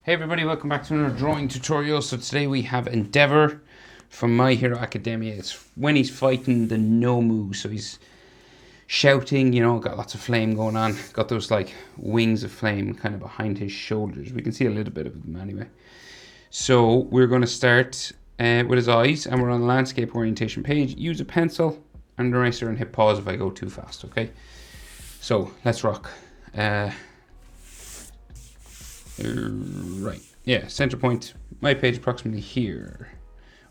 Hey everybody, welcome back to another drawing tutorial. So today we have Endeavour from My Hero Academia. It's when he's fighting the Nomu, so he's shouting, got lots of flame going on. Got those like wings of flame kind of behind his shoulders. We can see a little bit of them anyway. So we're going to start with his eyes, and we're on the landscape orientation page. Use a pencil and eraser and hit pause if I go too fast, okay? So let's rock. Right, yeah, center point, my page approximately here.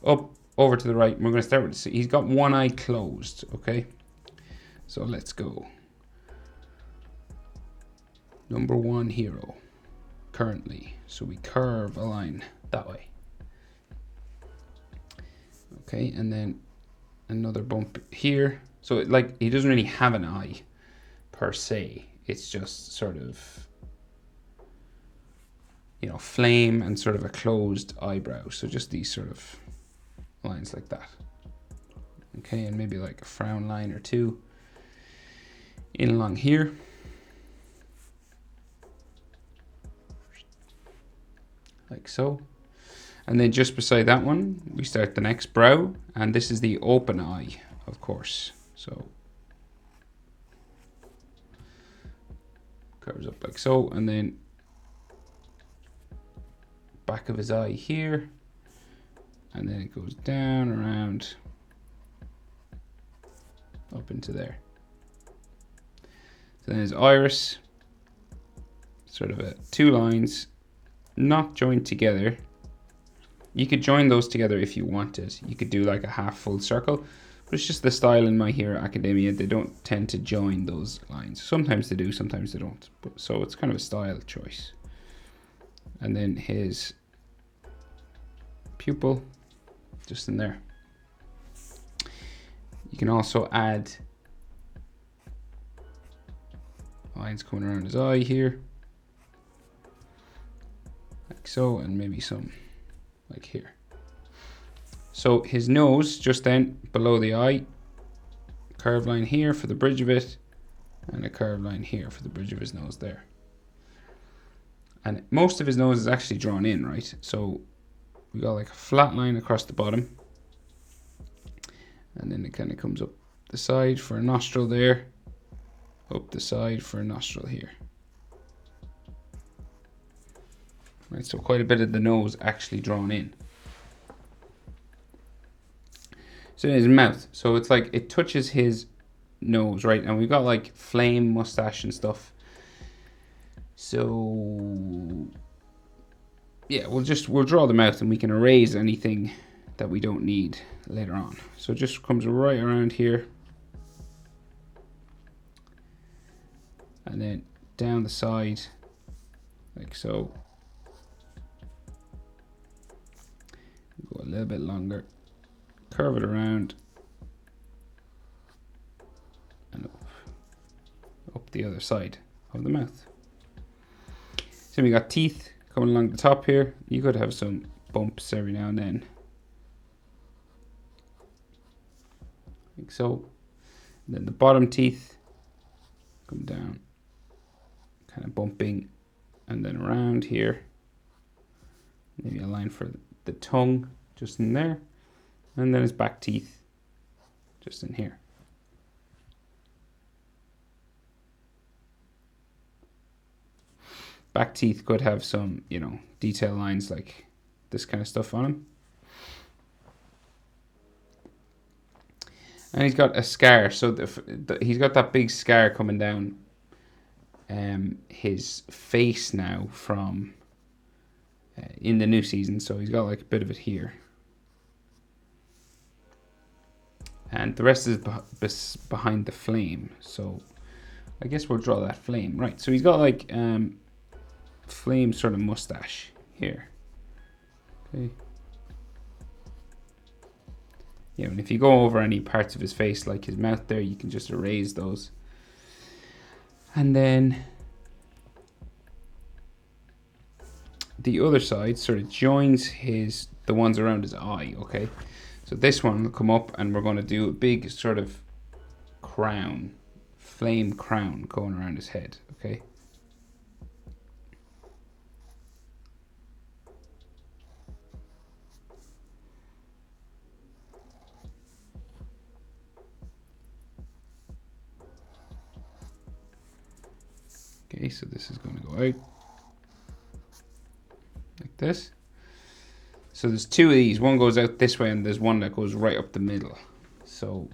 Up, over to the right, we're going to start with, he's got one eye closed, okay? So let's go. Number one hero, currently. So we curve a line that way. Okay, and then another bump here. So like, he doesn't really have an eye per se. It's just sort of, flame and sort of a closed eyebrow. So just these sort of lines like that. Okay, and maybe like a frown line or two in along here. Like so. And then just beside that one, we start the next brow. And this is the open eye, of course. So curves up like so. And then back of his eye here. And then it goes down, around, up into there. So then his iris, sort of two lines, not joined together. You could join those together if you wanted. You could do like a half full circle, but it's just the style in My Hero Academia. They don't tend to join those lines. Sometimes they do, sometimes they don't. So it's kind of a style choice. And then his pupil, just in there. You can also add lines coming around his eye here, like so, and maybe some like here. So his nose, just then below the eye, curved line here for the bridge of it, and a curved line here for the bridge of his nose there. And most of his nose is actually drawn in, right? So we got like a flat line across the bottom, and then it kind of comes up the side for a nostril there, up the side for a nostril here. Right, so quite a bit of the nose actually drawn in. So his mouth, so it's like it touches his nose, right? And we've got like flame mustache and stuff. So yeah, we'll draw the mouth, and we can erase anything that we don't need later on. So it just comes right around here, and then down the side like so. Go a little bit longer, curve it around, and up the other side of the mouth. So we got teeth coming along the top here. You could have some bumps every now and then, like so. And then the bottom teeth come down, kind of bumping, and then around here. Maybe a line for the tongue just in there, and then his back teeth just in here. Back teeth could have some, detail lines like this kind of stuff on him. And he's got a scar, so he's got that big scar coming down his face now from in the new season, so he's got like a bit of it here. And the rest is behind the flame, so I guess we'll draw that flame. Right, so he's got like flame sort of mustache here. Okay. Yeah, and if you go over any parts of his face, like his mouth there, you can just erase those. And then the other side sort of joins the ones around his eye, okay? So this one will come up, and we're going to do a big sort of crown, flame crown going around his head, okay? Okay, so this is going to go out like this. So there's two of these. One goes out this way and there's one that goes right up the middle. So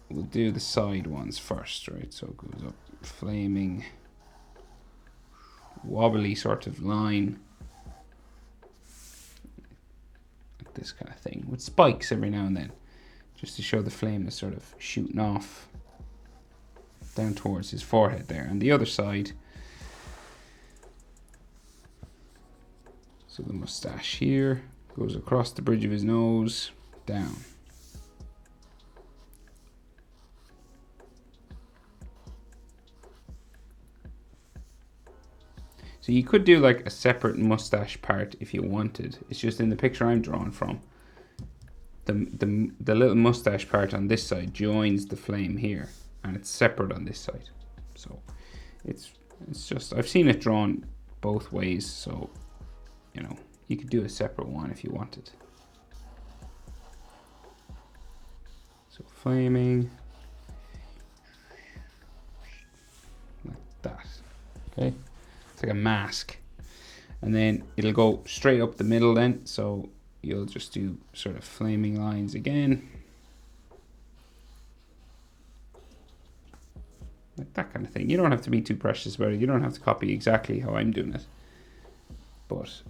we'll do the side ones first, right? So it goes up, flaming, wobbly sort of line. Like this kind of thing. With spikes every now and then. Just to show the flame is sort of shooting off down towards his forehead there. And the other side, so the mustache here goes across the bridge of his nose, down. So you could do like a separate mustache part if you wanted. It's just in the picture I'm drawing from, the little mustache part on this side joins the flame here, and it's separate on this side. So it's just, I've seen it drawn both ways, so you know, you could do a separate one if you wanted. So flaming like that. Okay, it's like a mask, and then it'll go straight up the middle then, so you'll just do sort of flaming lines again, like that kind of thing. You don't have to be too precious about it. You don't have to copy exactly how I'm doing it, but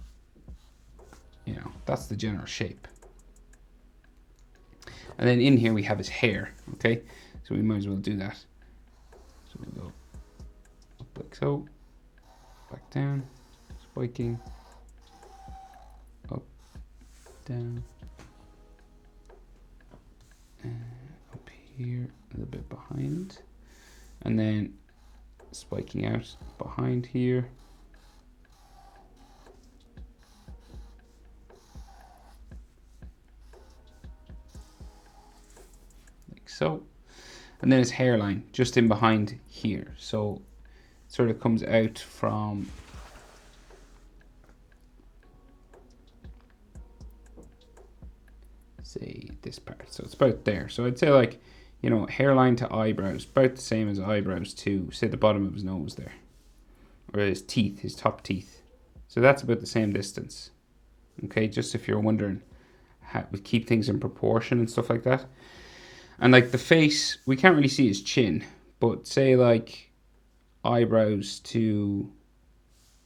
you know, that's the general shape. And then in here we have his hair. Okay, so we might as well do that. So we'll go up like so, back down, spiking, up, down, and up here, a little bit behind, and then spiking out behind here. Like so. And then his hairline just in behind here. So it sort of comes out from say this part. So it's about there. So I'd say like, you know, hairline to eyebrows, about the same as eyebrows to say the bottom of his nose there. Or his teeth, his top teeth. So that's about the same distance. Okay, just if you're wondering how we keep things in proportion and stuff like that. And like the face, we can't really see his chin, but say like eyebrows to,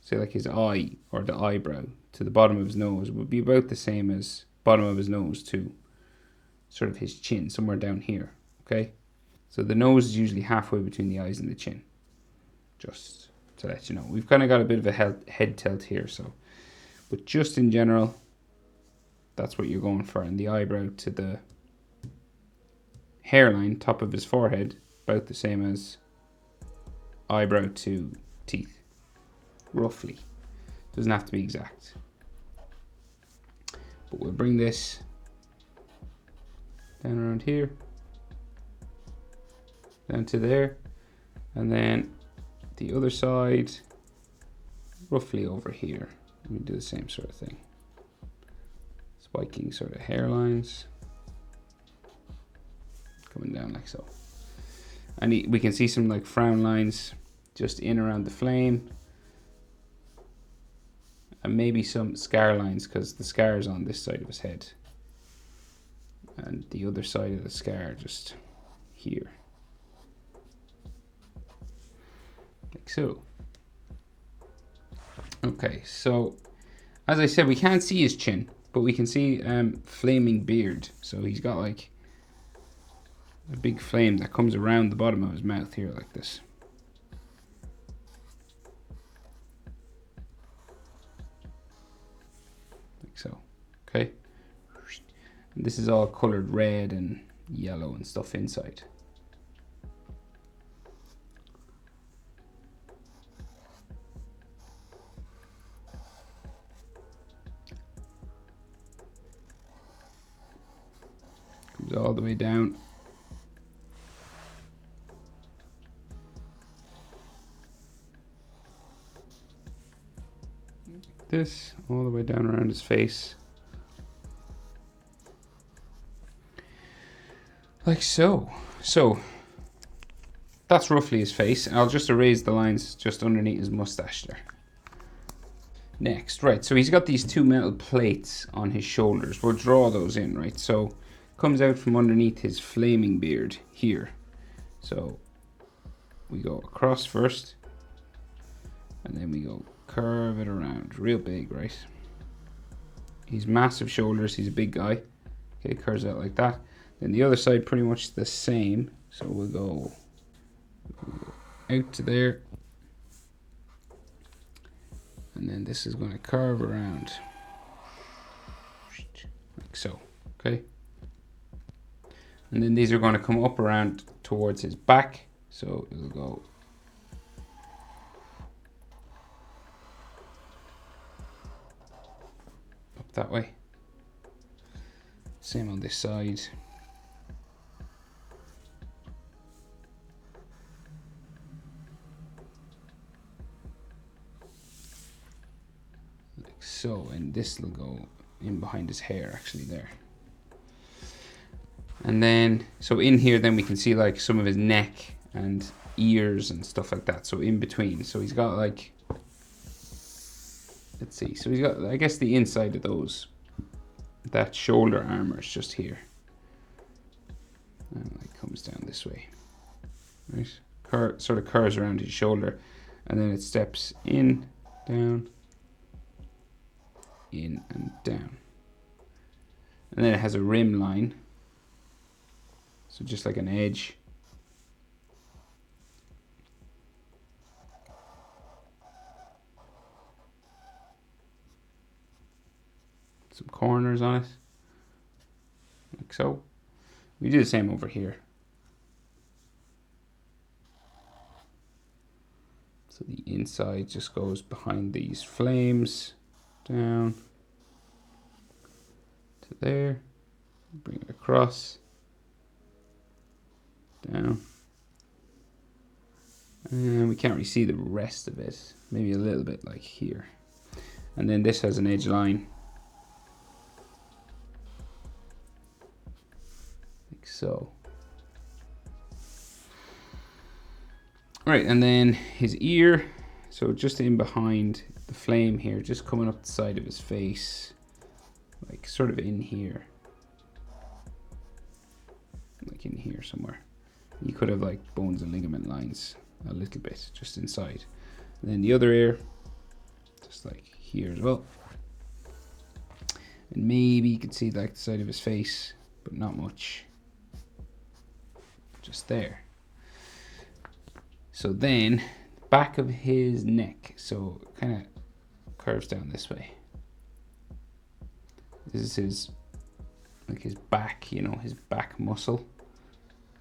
say like his eye or the eyebrow to the bottom of his nose would be about the same as bottom of his nose to sort of his chin, somewhere down here, okay? So the nose is usually halfway between the eyes and the chin, just to let you know. We've kind of got a bit of a head tilt here, so, but just in general, that's what you're going for. And the eyebrow to the hairline, top of his forehead, about the same as eyebrow to teeth, roughly. Doesn't have to be exact. But we'll bring this down around here, down to there, and then the other side, roughly over here. We do the same sort of thing. Spiking sort of hairlines. Coming down like so. And we can see some like frown lines just in around the flame. And maybe some scar lines because the scar is on this side of his head. And the other side of the scar just here. Like so. Okay, so as I said, we can't see his chin, but we can see flaming beard. So he's got like a big flame that comes around the bottom of his mouth here like this. Like so. Okay. And this is all colored red and yellow and stuff inside. Comes all the way down. This all the way down around his face, like so. So that's roughly his face. I'll just erase the lines just underneath his mustache there. Next, right, so he's got these two metal plates on his shoulders. We'll draw those in, right? So comes out from underneath his flaming beard here. So we go across first, and then we go curve it around, real big, right? He's massive shoulders, he's a big guy. Okay, curves out like that. Then the other side pretty much the same. So we'll go out to there. And then this is going to curve around. Like so, okay? And then these are going to come up around towards his back. So it'll go up that way. Same on this side. Like so, and this will go in behind his hair actually there. And then, so in here then we can see like some of his neck and ears and stuff like that. So in between, so he's got like, let's see, so he's got, I guess the inside of those, that shoulder armor is just here. And it comes down this way, right? Sort of curves around his shoulder, and then it steps in, down, in and down. And then it has a rim line. So just like an edge. Some corners on it. Like so. We do the same over here. So the inside just goes behind these flames. Down. To there. Bring it across. Down. And we can't really see the rest of it. Maybe a little bit like here. And then this has an edge line. Like so. Right, and then his ear. So just in behind the flame here, just coming up the side of his face. Like sort of in here. Like in here somewhere. You could have like bones and ligament lines a little bit just inside. And then the other ear, just like here as well. And maybe you could see like the side of his face, but not much. Just there. So then back of his neck, so it kind of curves down this way. This is his, like his back, you know, his back muscle.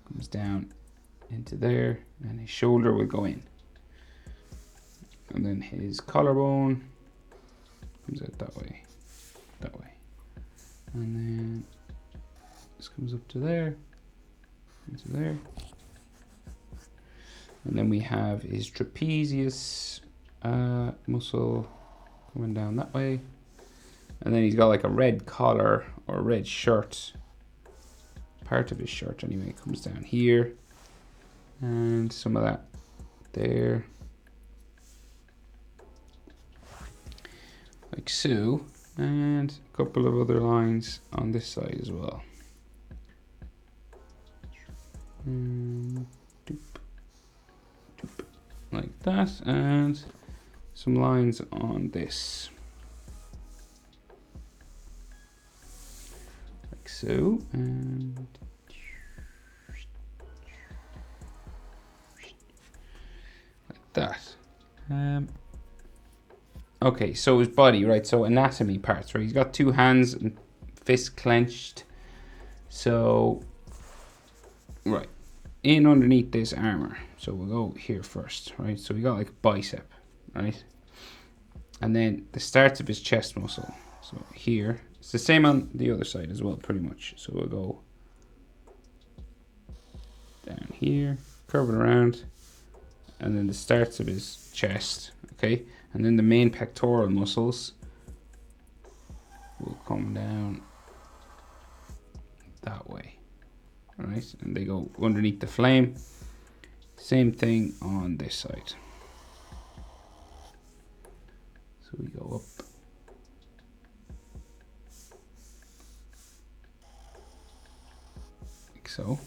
Comes down into there, and his shoulder will go in. And then his collarbone comes out that way. And then this comes up to there, into there. And then we have his trapezius muscle coming down that way. And then he's got like a red collar or a red shirt. Part of his shirt anyway comes down here. And some of that there. Like so. And a couple of other lines on this side as well. Doop, doop, like that. And some lines on this. Like so. And like that. Okay, so his body, right? So anatomy parts, right? He's got two hands and fists clenched. So, right, in underneath this armor. So we'll go here first, right? So we got like a bicep, right? And then the starts of his chest muscle. So here, it's the same on the other side as well, pretty much. So we'll go down here, curve it around, and then the starts of his chest, okay? And then the main pectoral muscles will come down that way, all right? And they go underneath the flame. Same thing on this side. So we go up. Like so.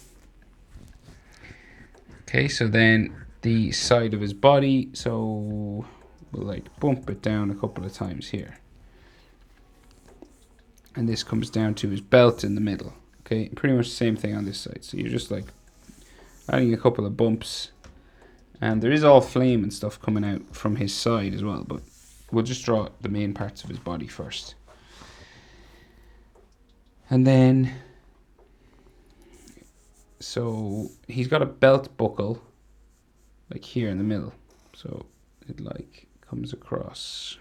Okay, so then the side of his body, so we'll like bump it down a couple of times here. And this comes down to his belt in the middle. Okay, pretty much the same thing on this side. So you're just like adding a couple of bumps. And there is all flame and stuff coming out from his side as well, but we'll just draw the main parts of his body first. And then, so he's got a belt buckle like here in the middle. So it like comes across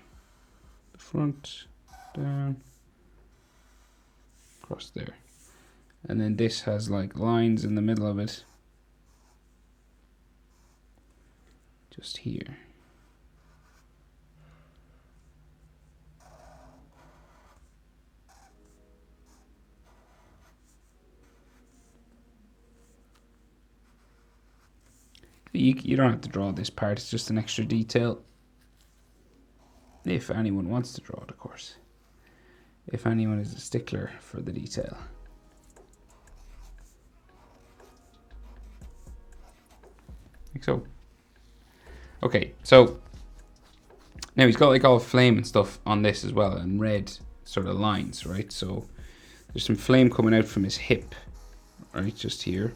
the front, down, across there. And then this has like lines in the middle of it. Just here. You don't have to draw this part, it's just an extra detail. If anyone wants to draw it, of course. If anyone is a stickler for the detail. Like so. Okay, so now he's got like all flame and stuff on this as well, and red sort of lines, right? So there's some flame coming out from his hip, right, just here.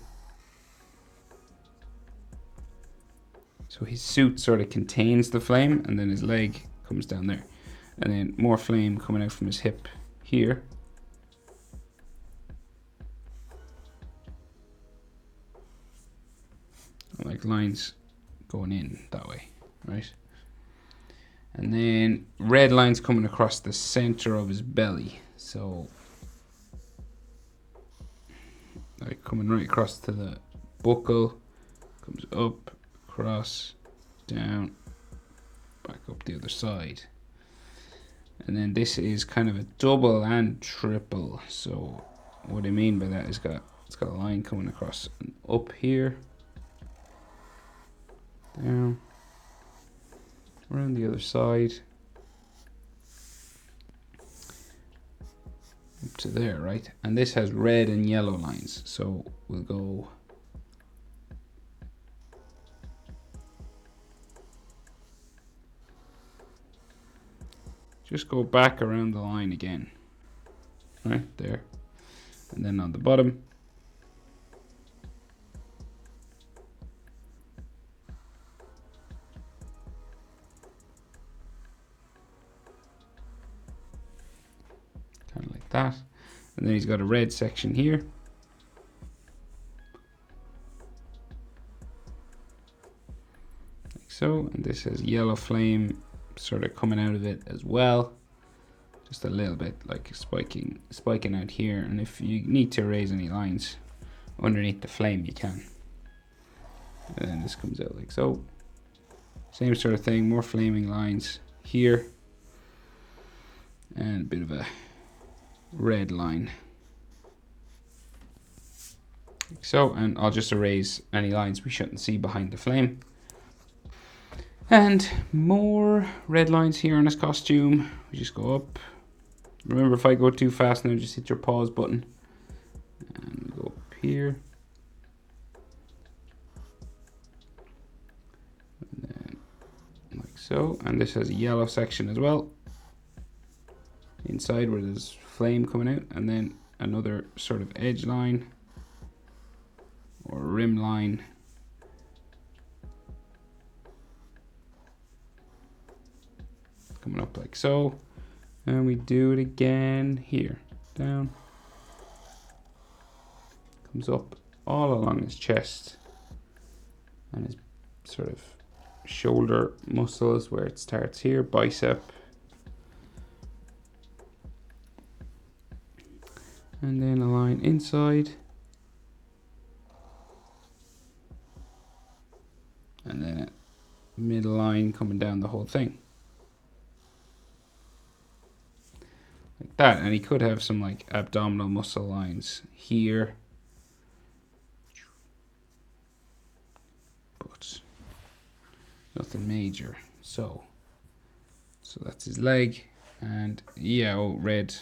So his suit sort of contains the flame, and then his leg comes down there. And then more flame coming out from his hip here. Like lines going in that way, right? And then red lines coming across the center of his belly. So like coming right across to the buckle, comes up, across, down, back up the other side. And then this is kind of a double and triple. So what I mean by that is it's got a line coming across and up here, down, around the other side, up to there, right? And this has red and yellow lines. So we'll go just go back around the line again, right there. And then on the bottom, kind of like that. And then he's got a red section here. Like so. And this has yellow flame sort of coming out of it as well. Just a little bit, like spiking out here. And if you need to erase any lines underneath the flame, you can. And then this comes out like so. Same sort of thing, more flaming lines here. And a bit of a red line. Like so, and I'll just erase any lines we shouldn't see behind the flame. And more red lines here on his costume. We just go up. Remember, if I go too fast now, just hit your pause button. And we go up here. And then like so. And this has a yellow section as well. Inside where there's flame coming out. And then another sort of edge line. Or rim line. Coming up like so. And we do it again here. Down. Comes up all along his chest. And his sort of shoulder muscles where it starts here. Bicep. And then a line inside. And then a middle line coming down the whole thing. Like that. And he could have some like abdominal muscle lines here. But nothing major. So that's his leg, and yeah, oh, red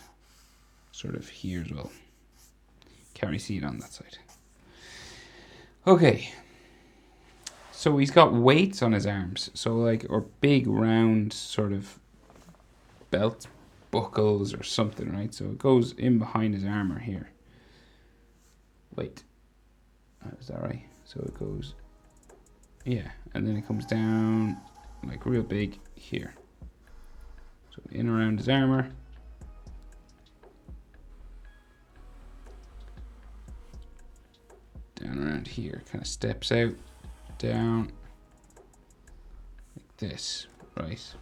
sort of here as well. Can't really see it on that side. Okay, so he's got weights on his arms, so like, or big round sort of belt buckles or something, right? So it goes in behind his armor here. Wait, is that right? So it goes, yeah, and then it comes down like real big here. So in around his armor. Down around here, kind of steps out, down, like this, right?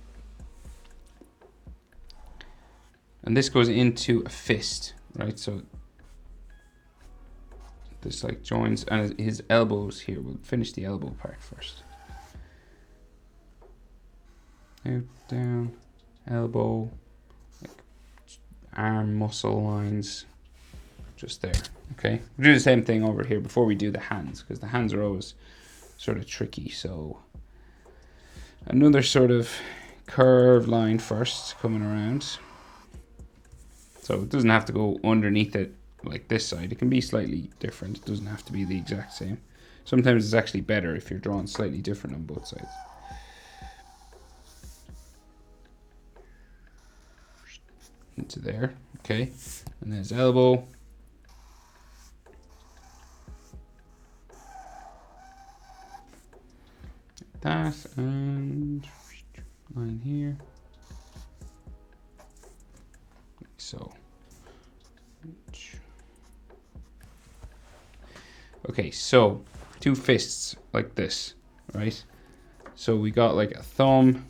And this goes into a fist, right? So this like joins, and his elbows here. We'll finish the elbow part first. Out, down, elbow, like arm muscle lines, just there. Okay, we'll do the same thing over here before we do the hands, because the hands are always sort of tricky. So another sort of curved line first coming around. So it doesn't have to go underneath it like this side. It can be slightly different. It doesn't have to be the exact same. Sometimes it's actually better if you're drawing slightly different on both sides. Into there, okay. And then his elbow. That, and line here. Like so. Okay, so 2 fists like this, right? So we got like a thumb.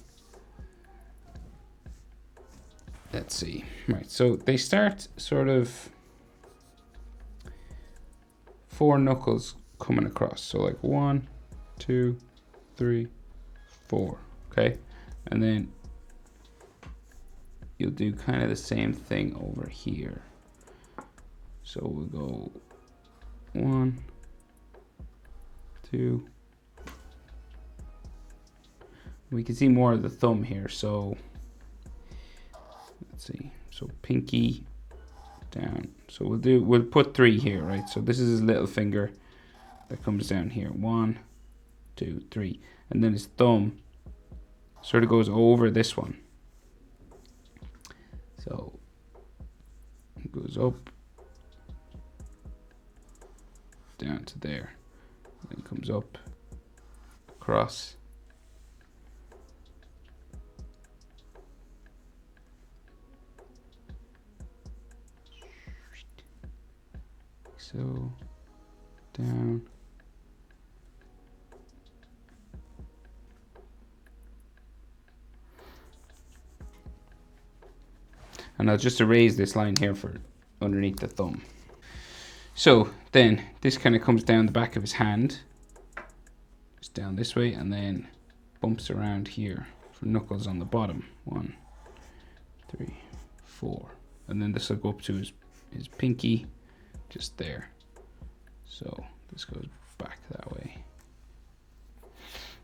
Let's see. Right, so they start sort of 4 knuckles coming across. So like 1, 2, 3, 4. Okay, and then you'll do kind of the same thing over here. So we'll go 1, 2. We can see more of the thumb here. So let's see. So pinky down. So we'll put 3 here, right? So this is his little finger that comes down here. 1, 2, 3, and then his thumb sort of goes over this one. So it goes up, down to there, then comes up, across. So down. And I'll just erase this line here for underneath the thumb. So then this kind of comes down the back of his hand, just down this way, and then bumps around here for knuckles on the bottom. 1, 3, 4. And then this will go up to his pinky, just there. So this goes back that way.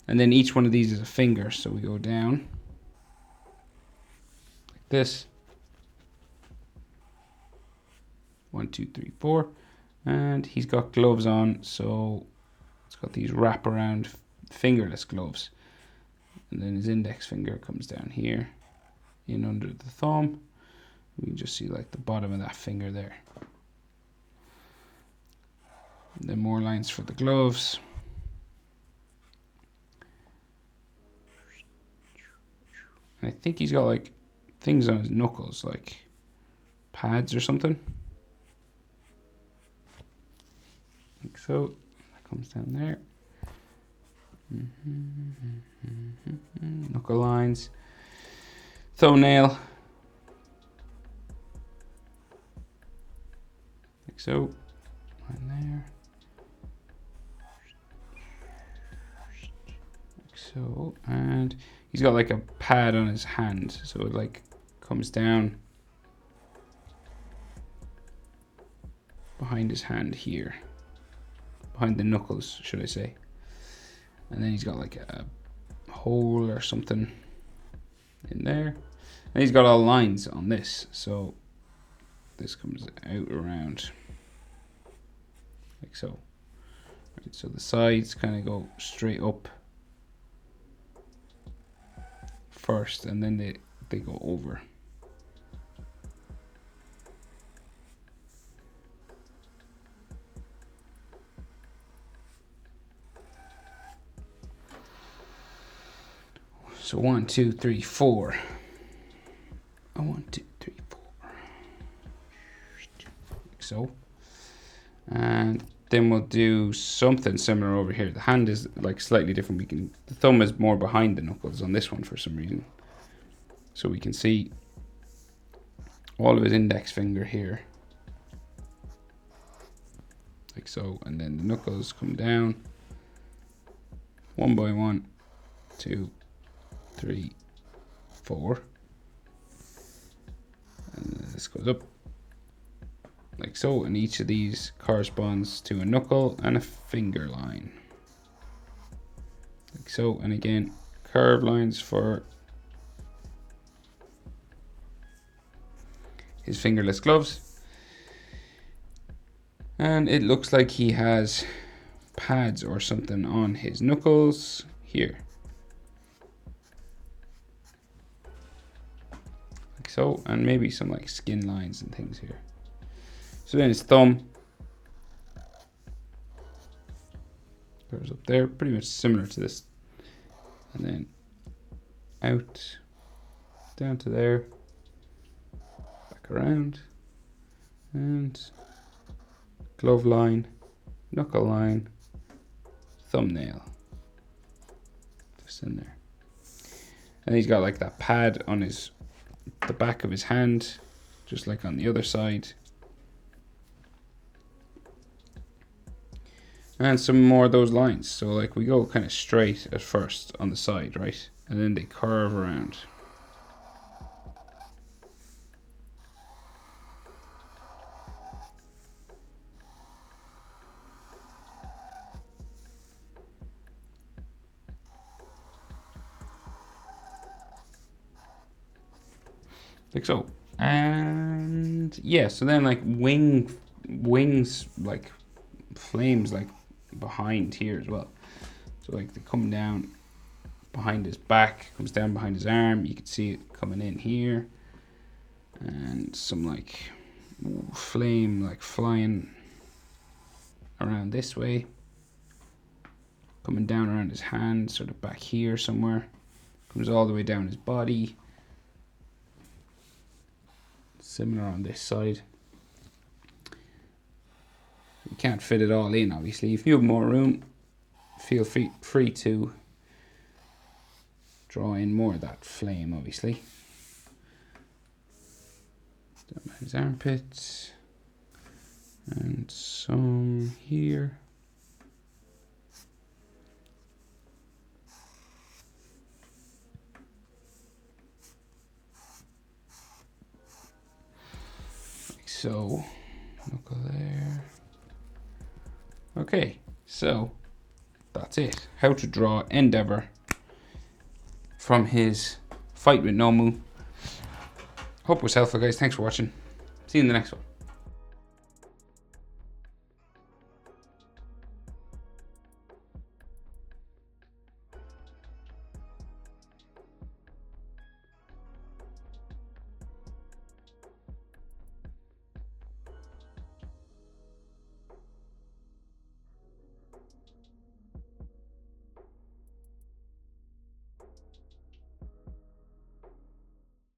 And then each one of these is a finger, so we go down like this. 1, 2, 3, 4. And he's got gloves on, so it's got these wraparound fingerless gloves. And then his index finger comes down here, in under the thumb. We can just see like the bottom of that finger there. And then more lines for the gloves. And I think he's got like things on his knuckles, like pads or something. Like so. That comes down there. Knuckle lines. Thumbnail. Like so. Line there. Like so. And he's got like a pad on his hand, so it like comes down behind his hand here. Behind the knuckles, should I say. And then he's got like a hole or something in there. And he's got all lines on this, so this comes out around like so. Right, so the sides kind of go straight up first, and then they go over. So 1, 2, 3, 4. 1, 2, 3, 4. Like so. And then we'll do something similar over here. The hand is like slightly different. The thumb is more behind the knuckles on this one for some reason. So we can see all of his index finger here. Like so. And then the knuckles come down. 1 by 1, 2, 3, 4. And this goes up like so, and each of these corresponds to a knuckle and a finger line like so. And again, curved lines for his fingerless gloves, and it looks like he has pads or something on his knuckles here. So, and maybe some like skin lines and things here. So then his thumb goes up there, pretty much similar to this, and then out, down to there, back around, and glove line, knuckle line, thumbnail, just in there. And he's got like that pad on the back of his hand, just like on the other side. And some more of those lines. So like we go kind of straight at first on the side, right? And then they curve around. Like so. And yeah, so then like wings like flames like behind here as well. So like they come down behind his back, comes down behind his arm. You can see it coming in here, and some like flame like flying around this way, coming down around his hand, sort of back here somewhere, comes all the way down his body. Similar on this side. You can't fit it all in, obviously. If you have more room, feel free to draw in more of that flame, obviously. Down by his armpits, and some here. Like so, knuckle there. Okay, so that's it. How to draw Endeavour from his fight with Nomu. Hope it was helpful, guys. Thanks for watching. See you in the next one.